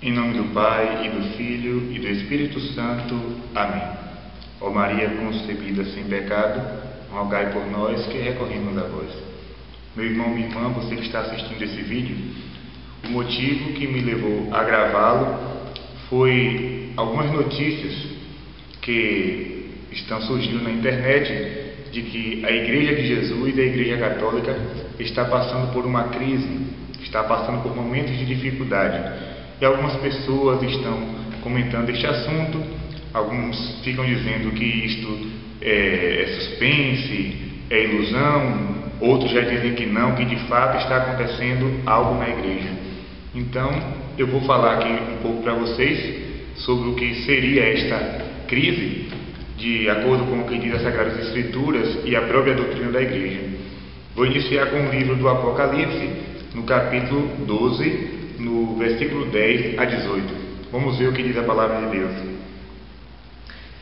Em nome do Pai, e do Filho, e do Espírito Santo. Amém. Ó Maria concebida sem pecado, rogai por nós que recorremos a vós. Meu irmão, minha irmã, você que está assistindo esse vídeo, o motivo que me levou a gravá-lo foi algumas notícias que estão surgindo na internet de que a Igreja de Jesus, a Igreja Católica, está passando por uma crise, está passando por momentos de dificuldade. E algumas pessoas estão comentando este assunto, alguns ficam dizendo que isto é suspense, é ilusão, outros já dizem que não, que de fato está acontecendo algo na igreja. Então, eu vou falar aqui um pouco para vocês sobre o que seria esta crise, de acordo com o que diz as Sagradas Escrituras e a própria doutrina da igreja. Vou iniciar com o livro do Apocalipse, no capítulo 12, no versículo 10 a 18. Vamos ver o que diz a palavra de Deus.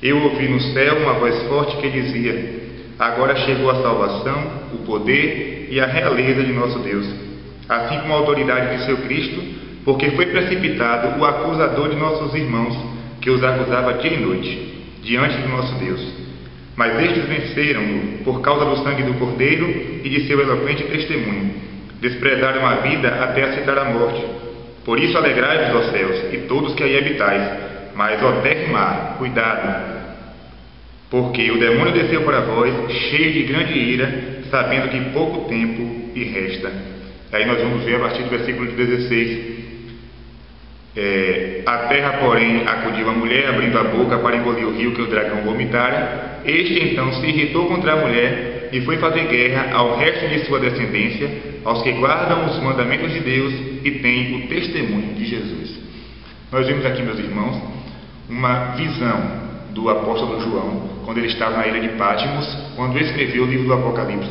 Eu ouvi no céu uma voz forte que dizia: agora chegou a salvação, o poder e a realeza de nosso Deus, assim como a autoridade de seu Cristo, porque foi precipitado o acusador de nossos irmãos, que os acusava dia e noite, diante do nosso Deus. Mas estes venceram-no por causa do sangue do Cordeiro e de seu eloquente testemunho. Desprezaram a vida até aceitar a morte. Por isso alegrai-vos, ó céus, e todos que aí habitais. Mas, ó terra e mar, cuidado, porque o demônio desceu para vós, cheio de grande ira, sabendo que pouco tempo lhe resta. Aí nós vamos ver a partir do versículo 16. A terra, porém, acudiu a mulher, abrindo a boca para engolir o rio que o dragão vomitara. Este então se irritou contra a mulher e foi fazer guerra ao resto de sua descendência, aos que guardam os mandamentos de Deus e têm o testemunho de Jesus. Nós vemos aqui, meus irmãos, uma visão do apóstolo João, quando ele estava na ilha de Patmos, quando escreveu o livro do Apocalipse.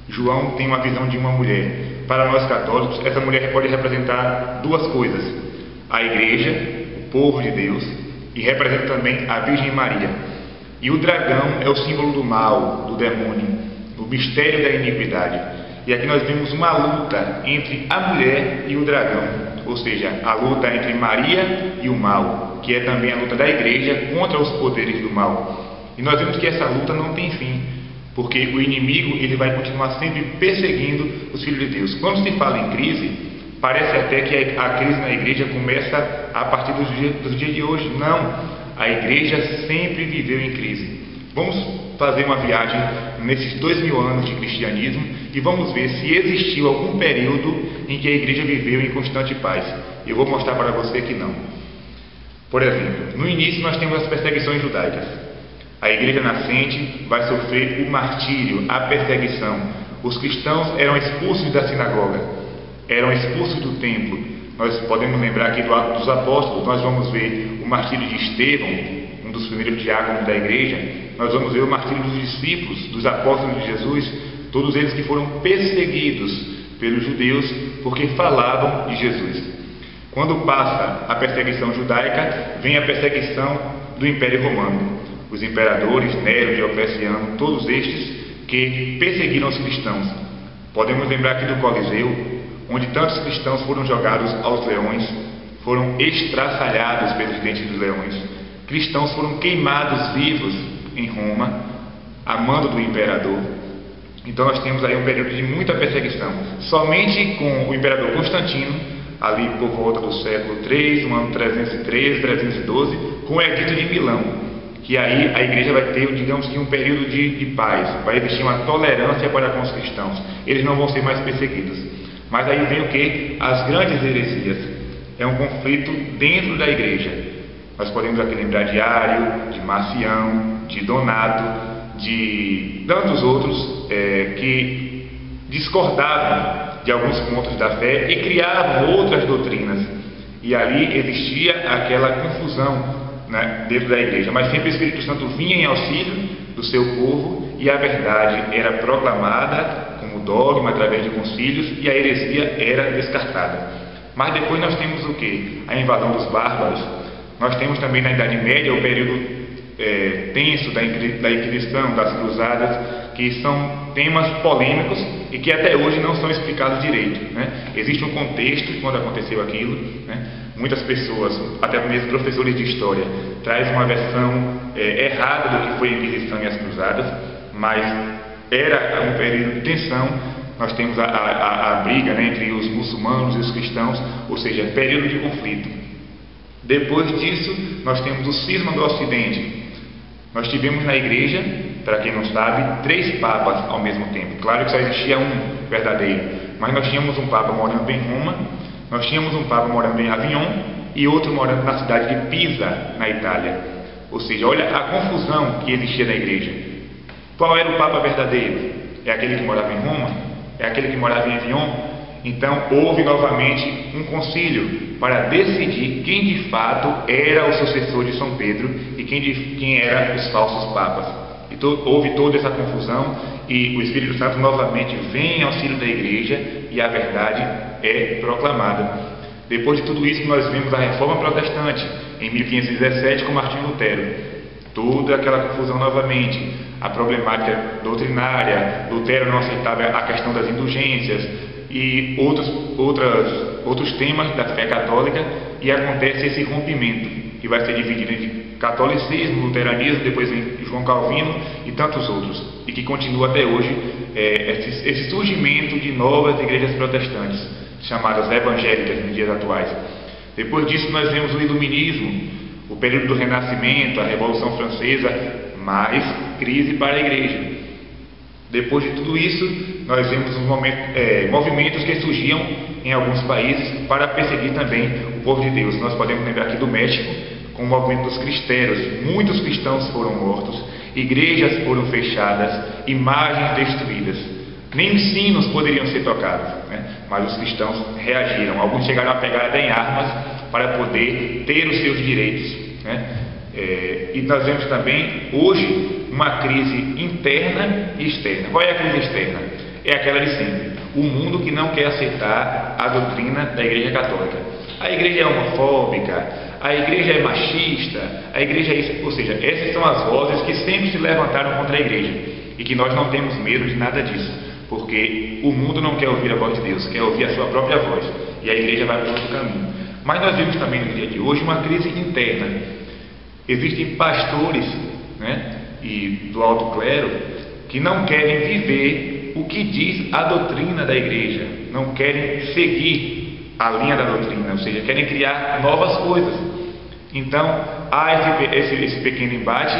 João tem uma visão de uma mulher. Para nós católicos, essa mulher pode representar duas coisas: a igreja, o povo de Deus, e representa também a Virgem Maria. E o dragão é o símbolo do mal, do demônio, do mistério da iniquidade. E aqui nós vemos uma luta entre a mulher e o dragão, ou seja, a luta entre Maria e o mal, que é também a luta da igreja contra os poderes do mal. E nós vemos que essa luta não tem fim, porque o inimigo ele vai continuar sempre perseguindo os filhos de Deus. Quando se fala em crise, parece até que a crise na igreja começa a partir dos dias de hoje. Não, a igreja sempre viveu em crise. Vamos fazer uma viagem nesses 2000 anos de cristianismo e vamos ver se existiu algum período em que a igreja viveu em constante paz. Eu vou mostrar para você que não. Por exemplo, no início nós temos as perseguições judaicas. A igreja nascente vai sofrer o martírio, a perseguição. Os cristãos eram expulsos da sinagoga, eram expulsos do templo. Nós podemos lembrar aqui do Atos dos Apóstolos, nós vamos ver o martírio de Estevão, um dos primeiros diáconos da igreja. Nós vamos ver o martírio dos discípulos, dos apóstolos de Jesus, todos eles que foram perseguidos pelos judeus porque falavam de Jesus. Quando passa a perseguição judaica, vem a perseguição do Império Romano. Os imperadores, Nero, Diocleciano, todos estes que perseguiram os cristãos. Podemos lembrar aqui do Coliseu, onde tantos cristãos foram jogados aos leões, foram estraçalhados pelos dentes dos leões. Cristãos foram queimados vivos em Roma, a mando do imperador. Então nós temos aí um período de muita perseguição. Somente com o imperador Constantino, ali por volta do século III, no ano 313, 312, com o Edito de Milão, que aí a igreja vai ter, digamos que, um período de paz, vai existir uma tolerância para com os cristãos, eles não vão ser mais perseguidos. Mas aí vem o que? As grandes heresias. É um conflito dentro da igreja. Nós podemos aqui lembrar de Ário, de Marcião, de Donato, de tantos outros que discordavam de alguns pontos da fé e criavam outras doutrinas. E ali existia aquela confusão, né, dentro da igreja. Mas sempre o Espírito Santo vinha em auxílio do seu povo e a verdade era proclamada como dogma através de concílios e a heresia era descartada. Mas depois nós temos o que? A invasão dos bárbaros. Nós temos também na Idade Média o período tenso da Inquisição, das Cruzadas, que são temas polêmicos e que até hoje não são explicados direito, né? Existe um contexto quando aconteceu aquilo, né? Muitas pessoas, até mesmo professores de história, trazem uma versão errada do que foi a Inquisição e as Cruzadas, mas era um período de tensão. Nós temos a briga, né, entre os muçulmanos e os cristãos, ou seja, período de conflito. Depois disso, nós temos o cisma do Ocidente. Nós tivemos na igreja, para quem não sabe, 3 papas ao mesmo tempo. Claro que só existia um verdadeiro, mas nós tínhamos um papa morando em Roma, nós tínhamos um papa morando em Avignon e outro morando na cidade de Pisa, na Itália. Ou seja, olha a confusão que existia na igreja. Qual era o papa verdadeiro? É aquele que morava em Roma? É aquele que morava em Avignon? Então houve novamente um concílio para decidir quem de fato era o sucessor de São Pedro e quem eram os falsos papas. Então houve toda essa confusão e o Espírito Santo novamente vem em auxílio da igreja e a verdade é proclamada. Depois de tudo isso, nós vimos a Reforma Protestante em 1517 com Martinho Lutero. Toda aquela confusão novamente, a problemática doutrinária, Lutero não aceitava a questão das indulgências e outros temas da fé católica, e acontece esse rompimento, que vai ser dividido entre catolicismo, luteranismo, depois em João Calvino e tantos outros, e que continua até hoje esse surgimento de novas igrejas protestantes, chamadas evangélicas nos dias atuais. Depois disso nós vemos o Iluminismo, o período do Renascimento, a Revolução Francesa, mais crise para a igreja. Depois de tudo isso, nós vemos movimentos que surgiam em alguns países para perseguir também o povo de Deus. Nós podemos lembrar aqui do México, com o movimento dos cristãos. Muitos cristãos foram mortos, igrejas foram fechadas, imagens destruídas. Nem sinos poderiam ser tocados, né? Mas os cristãos reagiram. Alguns chegaram a pegar até em armas para poder ter os seus direitos, né? E nós vemos também hoje uma crise interna e externa. Qual é a crise externa? É aquela de sempre: o mundo que não quer aceitar a doutrina da Igreja Católica. A igreja é homofóbica, a igreja é machista, a igreja é isso. Ou seja, essas são as vozes que sempre se levantaram contra a igreja, e que nós não temos medo de nada disso, porque o mundo não quer ouvir a voz de Deus, quer ouvir a sua própria voz, e a igreja vai por outro caminho. Mas nós vemos também no dia de hoje uma crise interna. Existem pastores, né, e do alto clero que não querem viver o que diz a doutrina da igreja, não querem seguir a linha da doutrina, ou seja, querem criar novas coisas. Então há esse pequeno embate,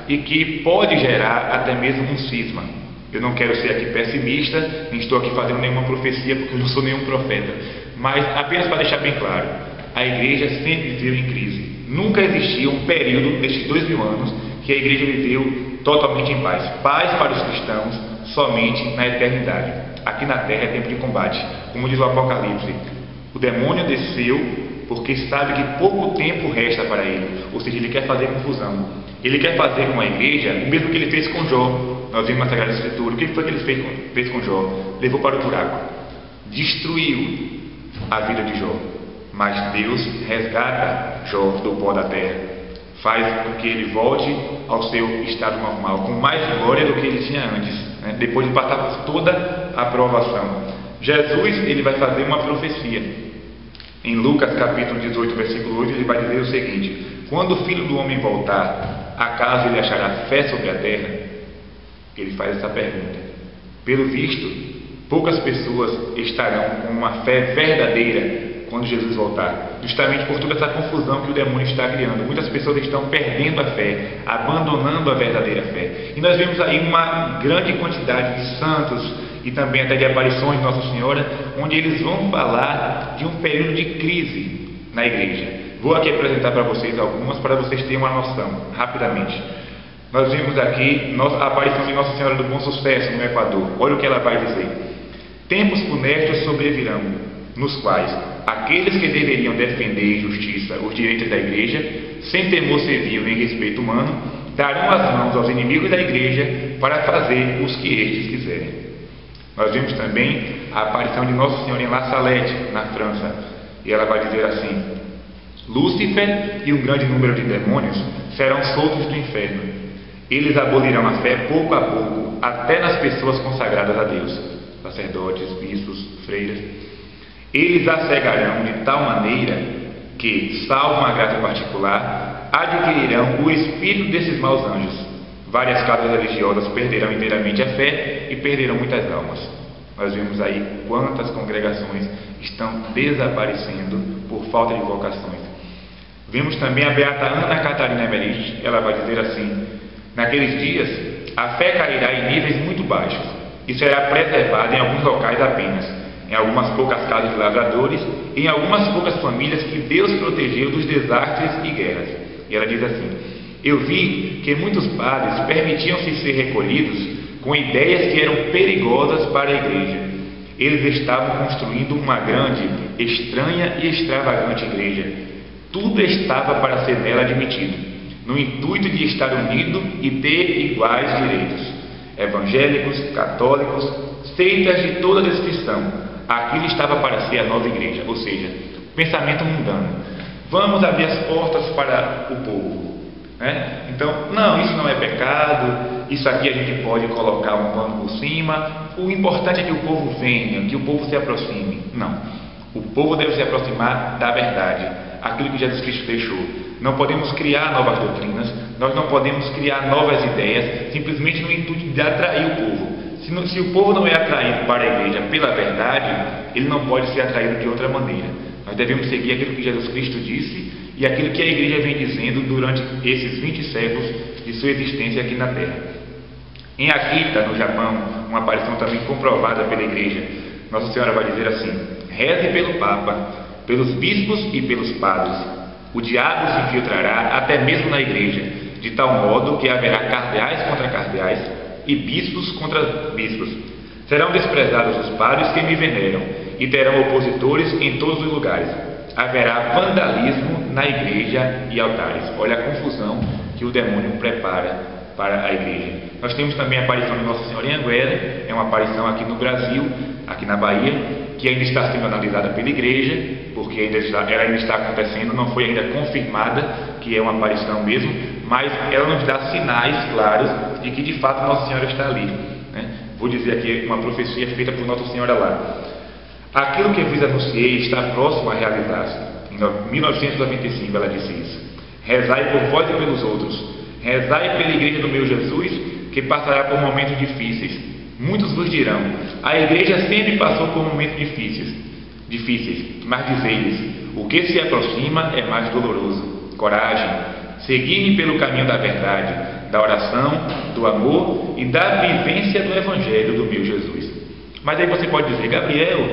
e que pode gerar até mesmo um cisma. Eu não quero ser aqui pessimista, nem estou aqui fazendo nenhuma profecia, porque eu não sou nenhum profeta, mas apenas para deixar bem claro, a igreja sempre viveu em crise. Nunca existiu um período nestes 2000 anos que a igreja viveu totalmente em paz. Paz para os cristãos somente na eternidade. Aqui na terra é tempo de combate. Como diz o Apocalipse, o demônio desceu porque sabe que pouco tempo resta para ele. Ou seja, ele quer fazer confusão. Ele quer fazer com a igreja o mesmo que ele fez com Jó. Nós vimos na Sagrada Escritura. O que foi que ele fez com Jó? Levou para o buraco. Destruiu a vida de Jó. Mas Deus resgata Jó do pó da terra, faz com que ele volte ao seu estado normal, com mais glória do que ele tinha antes, né? Depois de passar por toda a provação. Jesus, ele vai fazer uma profecia. Em Lucas capítulo 18, versículo 8, ele vai dizer o seguinte: quando o Filho do Homem voltar, acaso ele achará fé sobre a terra? Ele faz essa pergunta. Pelo visto, poucas pessoas estarão com uma fé verdadeira quando Jesus voltar, justamente por toda essa confusão que o demônio está criando. Muitas pessoas estão perdendo a fé, abandonando a verdadeira fé. E nós vemos aí uma grande quantidade de santos e também até de aparições de Nossa Senhora, onde eles vão falar de um período de crise na igreja. Vou aqui apresentar para vocês algumas, para vocês terem uma noção, rapidamente. Nós vimos aqui a aparição de Nossa Senhora do Bom Sucesso no Equador. Olha o que ela vai dizer: tempos funestos sobrevirão, nos quais aqueles que deveriam defender em justiça os direitos da igreja, sem temor servil nem respeito humano, darão as mãos aos inimigos da igreja para fazer os que estes quiserem. Nós vimos também a aparição de Nossa Senhora em La Salette, na França, e ela vai dizer assim: Lúcifer e um grande número de demônios serão soltos do inferno. Eles abolirão a fé pouco a pouco, até nas pessoas consagradas a Deus, sacerdotes, bispos, freiras. Eles a cegarão de tal maneira que, salvo uma graça particular, adquirirão o espírito desses maus anjos. Várias casas religiosas perderão inteiramente a fé e perderão muitas almas. Nós vemos aí quantas congregações estão desaparecendo por falta de vocações. Vemos também a beata Ana Catarina Emmerich. Ela vai dizer assim: naqueles dias a fé cairá em níveis muito baixos e será preservada em alguns locais apenas, em algumas poucas casas de lavradores e em algumas poucas famílias que Deus protegeu dos desastres e guerras. E ela diz assim: eu vi que muitos padres permitiam-se ser recolhidos com ideias que eram perigosas para a igreja. Eles estavam construindo uma grande, estranha e extravagante igreja. Tudo estava para ser nela admitido, no intuito de estar unido e ter iguais direitos. Evangélicos, católicos, seitas de toda descrição. Aquilo estava para ser a nova igreja, ou seja, pensamento mundano. Vamos abrir as portas para o povo. Então, não, isso não é pecado, isso aqui a gente pode colocar um pano por cima. O importante é que o povo venha, que o povo se aproxime. Não, o povo deve se aproximar da verdade, aquilo que Jesus Cristo deixou. Não podemos criar novas doutrinas, nós não podemos criar novas ideias simplesmente no intuito de atrair o povo. Se o povo não é atraído para a igreja pela verdade, ele não pode ser atraído de outra maneira. Nós devemos seguir aquilo que Jesus Cristo disse e aquilo que a igreja vem dizendo durante esses 20 séculos de sua existência aqui na Terra. Em Akita, no Japão, uma aparição também comprovada pela igreja, Nossa Senhora vai dizer assim: reze pelo Papa, pelos bispos e pelos padres. O diabo se infiltrará até mesmo na igreja, de tal modo que haverá cardeais contra cardeais e bispos contra bispos. Serão desprezados os padres que me veneram e terão opositores em todos os lugares. Haverá vandalismo na igreja e altares. Olha a confusão que o demônio prepara para a igreja. Nós temos também a aparição de Nossa Senhora em Anguera. É uma aparição aqui no Brasil, aqui na Bahia, que ainda está sendo analisada pela igreja, porque ela ainda está acontecendo, não foi ainda confirmada que é uma aparição mesmo, mas ela nos dá sinais claros de que de fato Nossa Senhora está ali. Vou dizer aqui uma profecia feita por Nossa Senhora lá. Aquilo que eu vos anunciei está próximo a realizar-se. Em 1995 ela disse isso. Rezai por vós e pelos outros. Rezai pela igreja do meu Jesus, que passará por momentos difíceis. Muitos vos dirão: a igreja sempre passou por momentos difíceis, mas dizei-lhes: o que se aproxima é mais doloroso. Coragem, segui-me pelo caminho da verdade, da oração, do amor e da vivência do Evangelho do meu Jesus. Mas aí você pode dizer: Gabriel,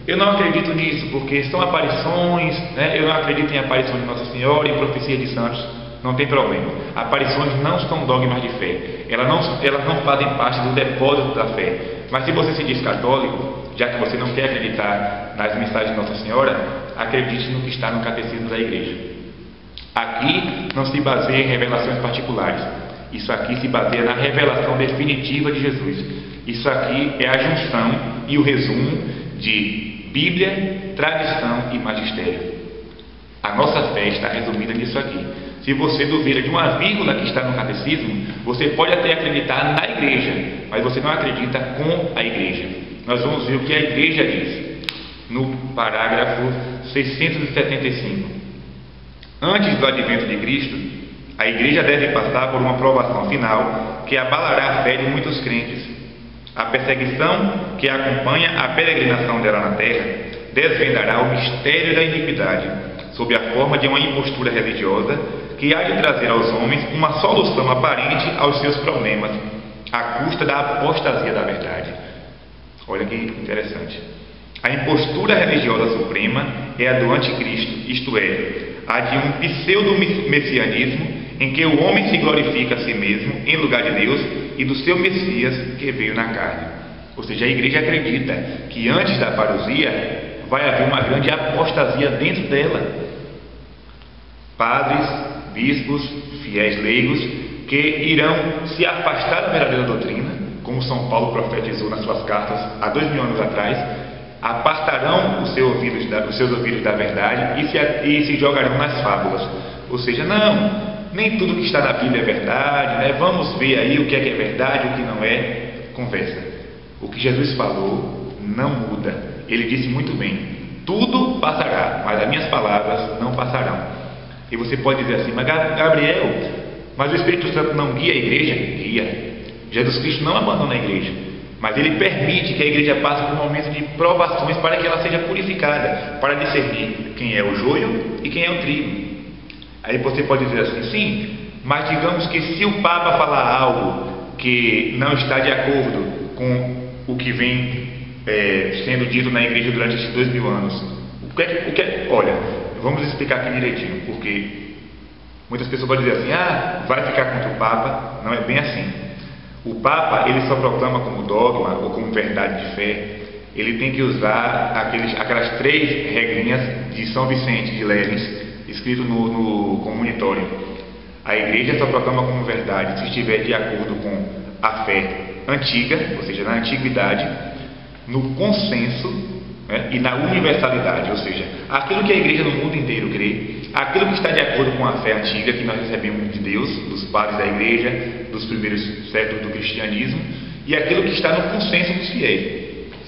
eu não acredito nisso, porque são aparições, eu não acredito em aparições de Nossa Senhora, em profecias de santos. Não tem problema. Aparições não são dogmas de fé. Elas não fazem parte do depósito da fé. Mas se você se diz católico, já que você não quer acreditar nas mensagens de Nossa Senhora, acredite no que está no catecismo da igreja. Aqui não se baseia em revelações particulares. Isso aqui se baseia na revelação definitiva de Jesus. Isso aqui é a junção e o resumo de Bíblia, tradição e magistério. A nossa fé está resumida nisso aqui. Se você duvida de uma vírgula que está no catecismo, você pode até acreditar na igreja, mas você não acredita com a igreja. Nós vamos ver o que a igreja diz no parágrafo 675. Antes do advento de Cristo, a igreja deve passar por uma provação final que abalará a fé de muitos crentes. A perseguição que acompanha a peregrinação dela na terra desvendará o mistério da iniquidade, sob a forma de uma impostura religiosa que há de trazer aos homens uma solução aparente aos seus problemas, à custa da apostasia da verdade. Olha que interessante. A impostura religiosa suprema é a do anticristo, isto é, a de um pseudo-messianismo em que o homem se glorifica a si mesmo em lugar de Deus e do seu Messias que veio na carne. Ou seja, a igreja acredita que antes da parousia vai haver uma grande apostasia dentro dela. Padres, bispos, fiéis leigos que irão se afastar da verdadeira doutrina, como São Paulo profetizou nas suas cartas há 2000 anos atrás, apartarão os seus ouvidos da verdade e se jogarão nas fábulas. Ou seja, não, nem tudo que está na Bíblia é verdade, vamos ver aí o que é verdade, o que não é. Conversa. O que Jesus falou não muda. Ele disse muito bem: tudo passará, mas as minhas palavras não passarão. E você pode dizer assim: mas Gabriel, mas o Espírito Santo não guia a igreja? Guia. Jesus Cristo não abandona a igreja, mas Ele permite que a igreja passe por momentos de provações para que ela seja purificada, para discernir quem é o joio e quem é o trigo. Aí você pode dizer assim: sim, mas digamos que se o Papa falar algo que não está de acordo com o que vem sendo dito na igreja durante esses 2000 anos, olha, vamos explicar aqui direitinho, porque muitas pessoas podem dizer assim: ah, vai ficar contra o Papa. Não é bem assim. O Papa, ele só proclama como dogma ou como verdade de fé. Ele tem que usar aquelas 3 regrinhas de São Vicente de Lérins, escrito no comunitório. A igreja só proclama como verdade se estiver de acordo com a fé antiga, ou seja, na antiguidade, no consenso, né, e na universalidade, ou seja, aquilo que a igreja no mundo inteiro crê, aquilo que está de acordo com a fé antiga que nós recebemos de Deus, dos padres da igreja, dos primeiros séculos do cristianismo, e aquilo que está no consenso dos fiéis.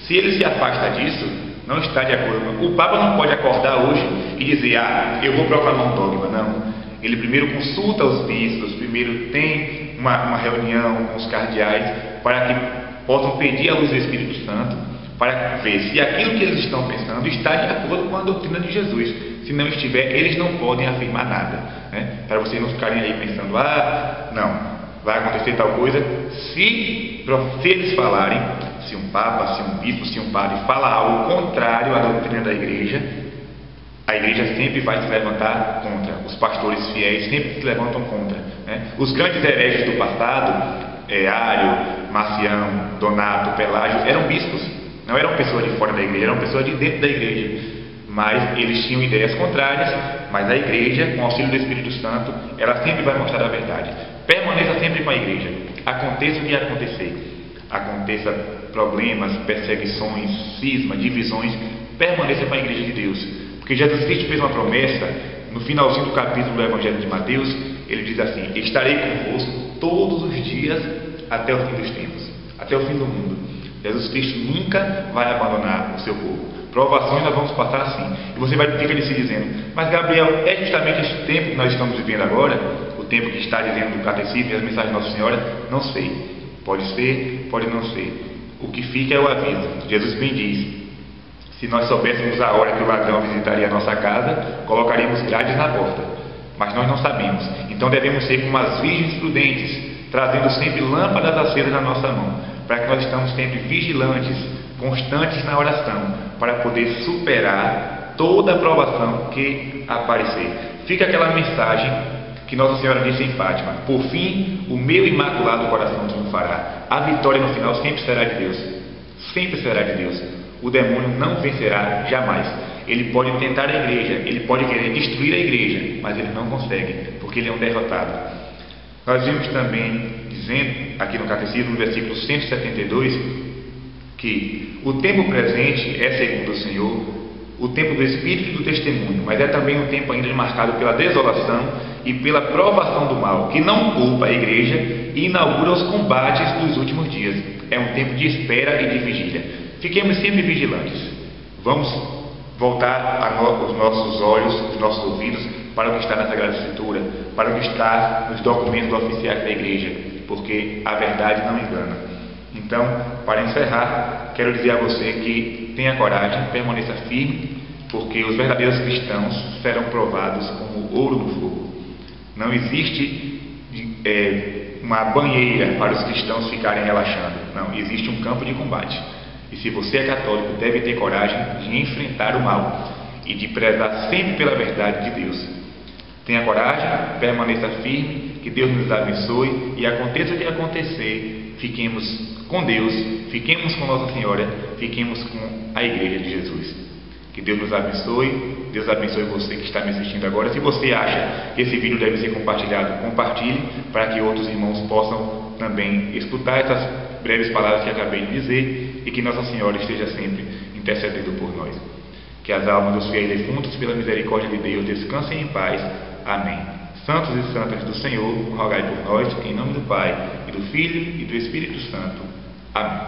Se ele se afasta disso, não está de acordo. O Papa não pode acordar hoje e dizer: ah, eu vou proclamar um dogma. Não. Ele primeiro consulta os bispos, primeiro tem uma reunião com os cardeais para que possam pedir a luz do Espírito Santo, para ver se aquilo que eles estão pensando está de acordo com a doutrina de Jesus. Se não estiver, eles não podem afirmar nada, né? Para vocês não ficarem aí pensando: ah, não, vai acontecer tal coisa. Se eles falarem, se um Papa, se um bispo, se um padre fala algo contrário à doutrina da igreja, a igreja sempre vai se levantar contra. Os pastores fiéis sempre se levantam contra, né? Os grandes hereges do passado, Ário, Marcião, Donato, Pelágio, eram bispos, não eram pessoas de fora da igreja, eram pessoas de dentro da igreja, mas eles tinham ideias contrárias. Mas a igreja, com o auxílio do Espírito Santo, ela sempre vai mostrar a verdade. Permaneça sempre com a igreja, aconteça o que acontecer, aconteça problemas, perseguições, cisma, divisões, permaneça com a igreja de Deus, porque Jesus Cristo fez uma promessa no finalzinho do capítulo do Evangelho de Mateus. Ele diz assim: estarei convosco todos os dias até o fim dos tempos, até o fim do mundo. Jesus Cristo nunca vai abandonar o seu povo. Provações nós vamos passar assim. E você vai ficar se dizendo: mas Gabriel, é justamente esse tempo que nós estamos vivendo agora? O tempo que está dizendo do catecismo e as mensagens de Nossa Senhora? Não sei. Pode ser, pode não ser. O que fica é o aviso. Jesus bem diz: se nós soubéssemos a hora que o ladrão visitaria a nossa casa, colocaríamos grades na porta. Mas nós não sabemos. Então devemos ser como as virgens prudentes, trazendo sempre lâmpadas acesas na nossa mão, para que nós estamos sempre vigilantes, constantes na oração, para poder superar toda a provação que aparecer. Fica aquela mensagem que Nossa Senhora disse em Fátima: por fim, o meu imaculado coração triunfará. A vitória no final sempre será de Deus. Sempre será de Deus. O demônio não vencerá jamais. Ele pode tentar a igreja, ele pode querer destruir a igreja, mas ele não consegue, porque ele é um derrotado. Nós vimos também dizendo aqui no Catecismo, no versículo 172, que o tempo presente é, segundo o Senhor, o tempo do Espírito e do testemunho, mas é também um tempo ainda marcado pela desolação e pela provação do mal, que não culpa a igreja e inaugura os combates dos últimos dias. É um tempo de espera e de vigília. Fiquemos sempre vigilantes. Vamos voltar os nossos olhos, os nossos ouvidos para o que está na Sagrada Escritura, para o que está nos documentos oficiais da igreja, porque a verdade não engana. Então, para encerrar, quero dizer a você que tenha coragem, permaneça firme, porque os verdadeiros cristãos serão provados como ouro no fogo. Não existe uma banheira para os cristãos ficarem relaxando. Não, existe um campo de combate. E se você é católico, deve ter coragem de enfrentar o mal e de prezar sempre pela verdade de Deus. Tenha coragem, permaneça firme, que Deus nos abençoe e aconteça o que acontecer, fiquemos com Deus, fiquemos com Nossa Senhora, fiquemos com a Igreja de Jesus. Que Deus nos abençoe, Deus abençoe você que está me assistindo agora. Se você acha que esse vídeo deve ser compartilhado, compartilhe para que outros irmãos possam também escutar essas breves palavras que acabei de dizer e que Nossa Senhora esteja sempre intercedendo por nós. Que as almas dos fiéis defuntos, pela misericórdia de Deus, descansem em paz. Amém. Santos e santas do Senhor, rogai por nós, em nome do Pai, e do Filho, e do Espírito Santo. Amém.